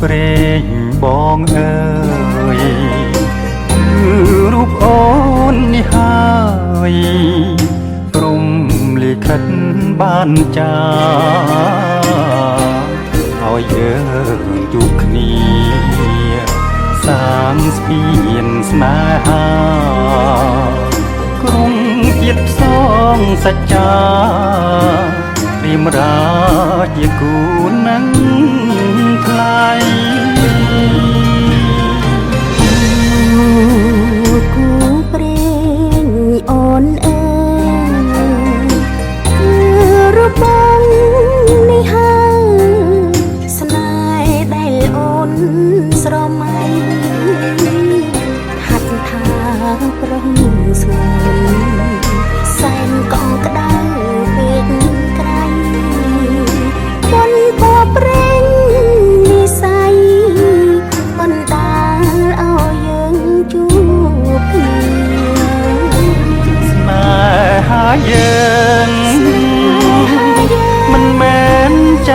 ព្រេងបងអើយគឺរូបអូននេះហើយព្រំលិខិតបានចាឲ្យយើងជួបគ្នាសាងស្ពានស្នេហាក្រុងទៀតផ្សងសច្ចារៀមរាជាគូនឹងថ្លៃគូព្រេងអូនអើយគឺរូបបងនេះហើយស្នេហ៍ដែលអូនស្រមៃហាត់ថាប្រឹងស្ងួនសែនកងក្តៅពេកក្រៃបនពព្រេងនិស័យបណ្ដាលឲ្យយើងជួបគ្នាស្នេហាយើងមិនមែនใจ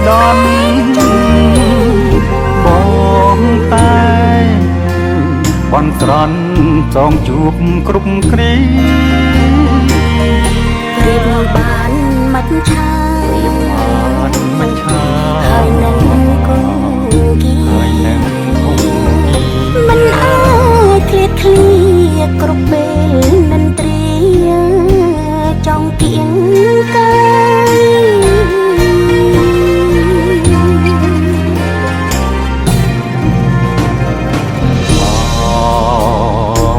ដន់បងតែបន់ស្រន់ចងជួបគ្រប់គ្រារៀបបានមិនឆាមិនឆាហើយនឹងគង់គីមិនអាចឃ្លាតឃ្លាគ្រប់ពេលនឹងត្រៀចង់គៀងកាយ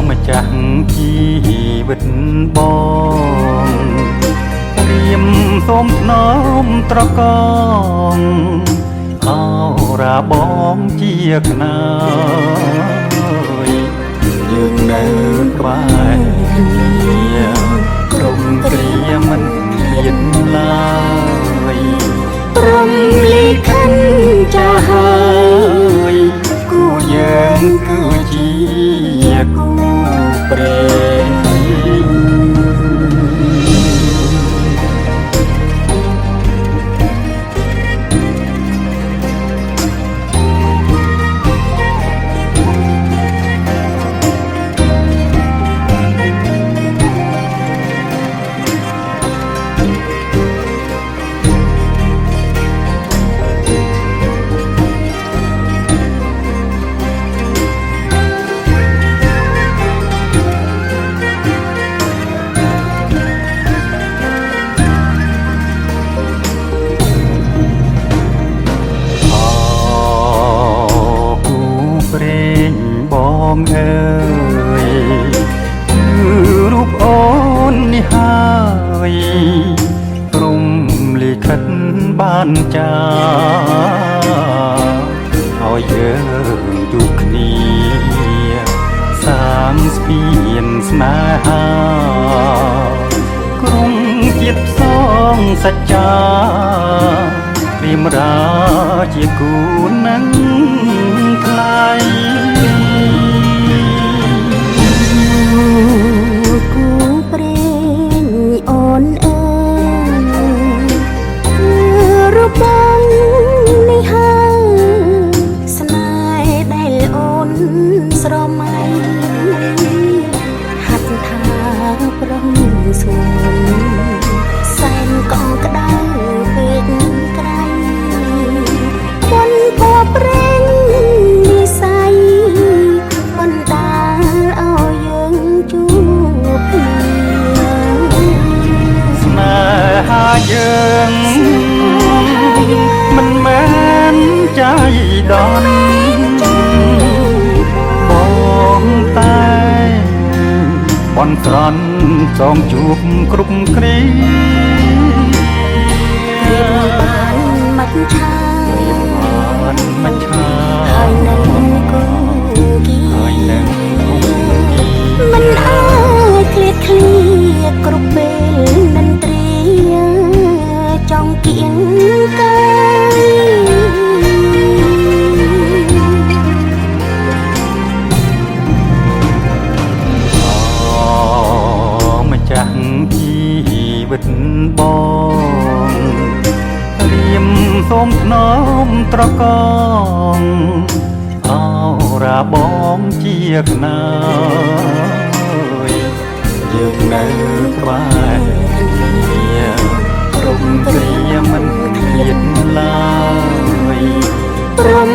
ម្ចាស់ជីវិតបងព្រាមសូមថ្នមត្រកងអរាបងជាខ្នើយយើងនៅក្បែរគ្នាក្រុមគ្រាមិនលៀនឡើយព្រមលិខិតចាស់ហើយគូយើងគឺជាគូព្រេងបងអើយគឺរូបអូននេះហើយព្រំលិខិតបានចាឲ្យយើងជួបគ្នាសាងស្ពានស្នេហាក្រុងជាតិផ្សងសច្ចារៀមរាជាគូនឹងថ្លៃគូព្រេងអូនអើយគឺរូបបងនេះហើយស្នេហ៍ដែលអូនស្រមៃហាត់ថាប្រឹងស្ងួនសែនកងក្តៅពេកក្រៃបនពព្រេងនិស័យបណ្ដាលឲ្យយើងជួបគ្នាស្នេហាយើងមិនមែនใจដន់បងតែបន់ស្រន់ចងជួបគ្រប់គ្រារៀបបានមិនឆាមិនឆាហើយនឹងគង់គីមិនអាចឃ្លាតឃ្លាគ្រប់ពេលនឹងត្រៀចង់គៀងកាយម្ចាស់ជីវិត น้อមត្រកងអោរាបងជាកណាយយើងនៅក្បែរគ្នារំព្រាមិនឃ្លាតឡើយ ព្រម